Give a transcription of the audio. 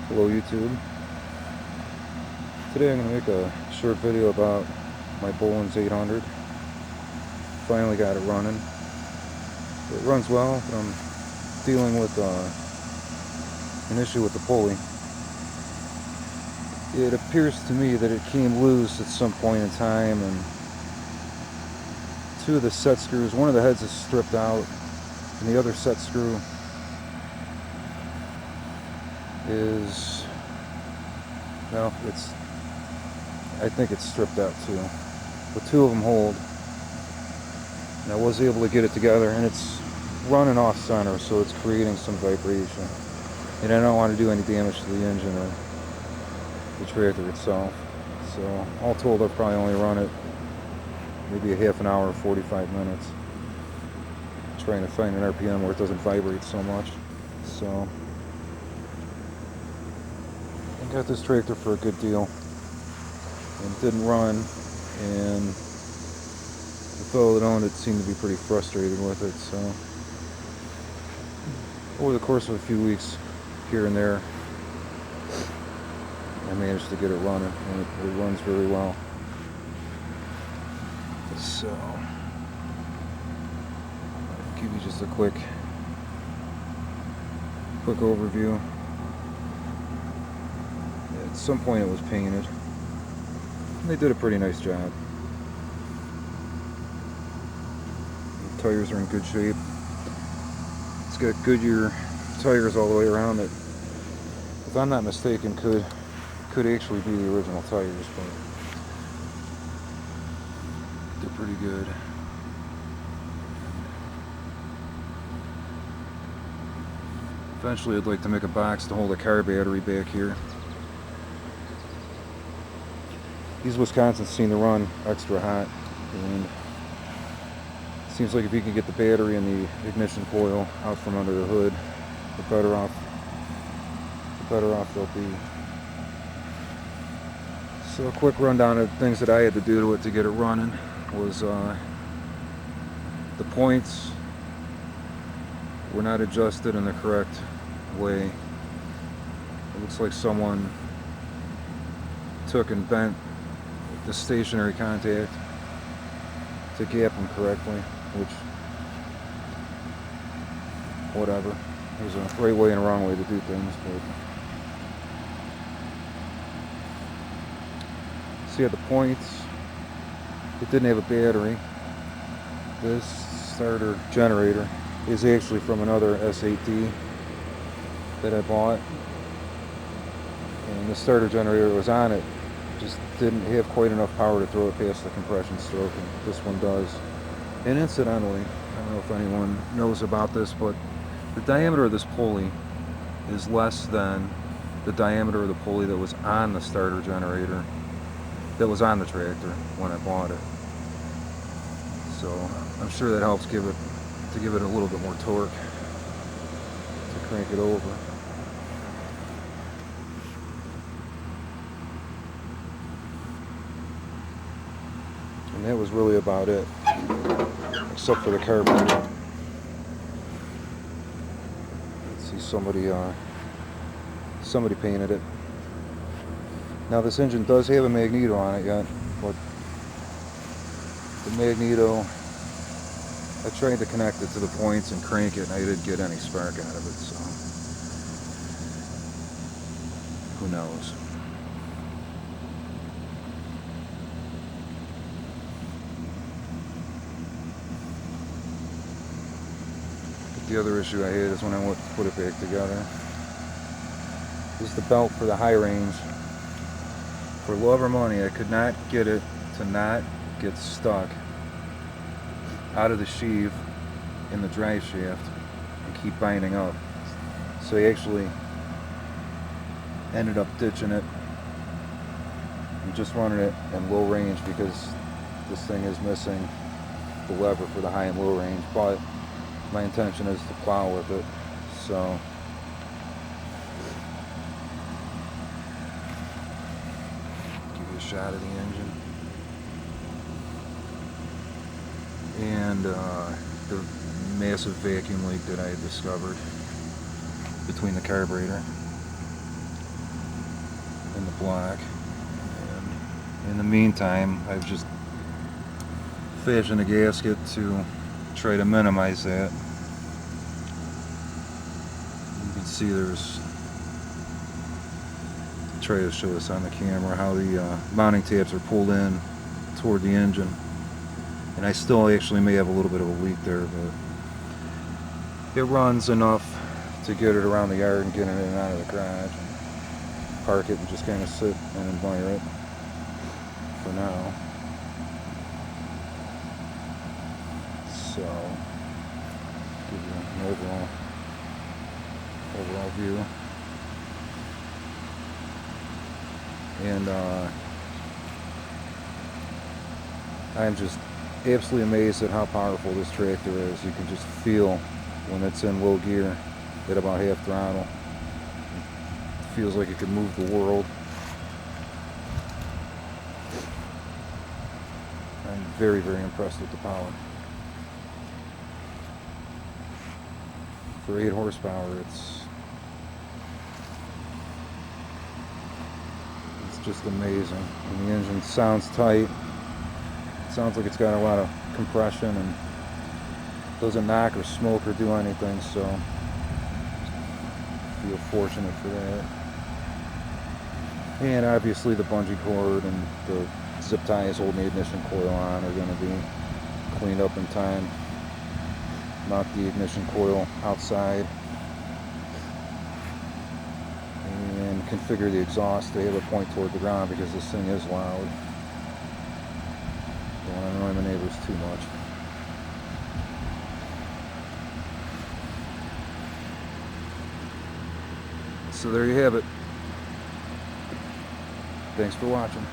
Hello YouTube. Today I'm going to make a short video about my Bolens 800. Finally got it running. It runs well, but I'm dealing with an issue with the pulley. It appears to me that it came loose at some point in time, and two of the set screws, one of the heads is stripped out, and the other set screw is, well, I think it's stripped out too. But two of them hold, and I was able to get it together, and it's running off center, so it's creating some vibration. And I don't want to do any damage to the engine or the tractor itself. So all told, I've probably only run it maybe a half an hour or 45 minutes, trying to find an RPM where it doesn't vibrate so much. So I got this tractor for a good deal, and it didn't run, and the fellow that owned it seemed to be pretty frustrated with it. So over the course of a few weeks here and there, I managed to get it running, and it runs very well. So I'll give you just a quick overview. At some point it was painted, and they did a pretty nice job. The tires are in good shape. It's got Goodyear tires all the way around that, if I'm not mistaken, could actually be the original tires, but they're pretty good. Eventually I'd like to make a box to hold a car battery back here. These Wisconsins seem to run extra hot, and it seems like if you can get the battery and the ignition coil out from under the hood, the better off they'll be. So a quick rundown of things that I had to do to it to get it running was the points were not adjusted in the correct way. It looks like someone took and bent the stationary contact to gap them correctly, which, whatever. There's a right way and a wrong way to do things, but see at the points, it didn't have a battery. This starter generator is actually from another S8D that I bought, and the starter generator that was on it just didn't have quite enough power to throw it past the compression stroke, and this one does. And incidentally, I don't know if anyone knows about this, but the diameter of this pulley is less than the diameter of the pulley that was on the starter generator that was on the tractor when I bought it. So I'm sure that helps give it a little bit more torque to crank it over. And that was really about it, except for the carburetor. Let's see, somebody painted it. Now this engine does have a magneto on it yet, but the magneto, I tried to connect it to the points and crank it, and I didn't get any spark out of it, so who knows. But the other issue I had is when I went to put it back together. This is the belt for the high range. For love or money, I could not get it to not get stuck out of the sheave in the drive shaft and keep binding up. So I actually ended up ditching it and just running it in low range, because this thing is missing the lever for the high and low range, but my intention is to plow with it. So shot of the engine and the massive vacuum leak that I had discovered between the carburetor. in the block. And in the meantime, I've just fashioned a gasket to try to minimize that. You can see there's, try to show this on the camera, how the mounting tabs are pulled in toward the engine. And I still actually may have a little bit of a leak there, but it runs enough to get it around the yard and get it in and out of the garage. Park it and just kind of sit and admire it for now. So, give you an overall view. And I'm just absolutely amazed at how powerful this tractor is. You can just feel when it's in low gear at about half throttle. It feels like it could move the world. I'm very, very impressed with the power. For 8 horsepower, it's just amazing. And the engine sounds tight. It sounds like it's got a lot of compression and doesn't knock or smoke or do anything, so I feel fortunate for that. And obviously the bungee cord and the zip ties holding the ignition coil on are going to be cleaned up in time. Mount the ignition coil outside and configure the exhaust to have it point toward the ground, because this thing is loud. Don't want to annoy my neighbors too much. So there you have it. Thanks for watching.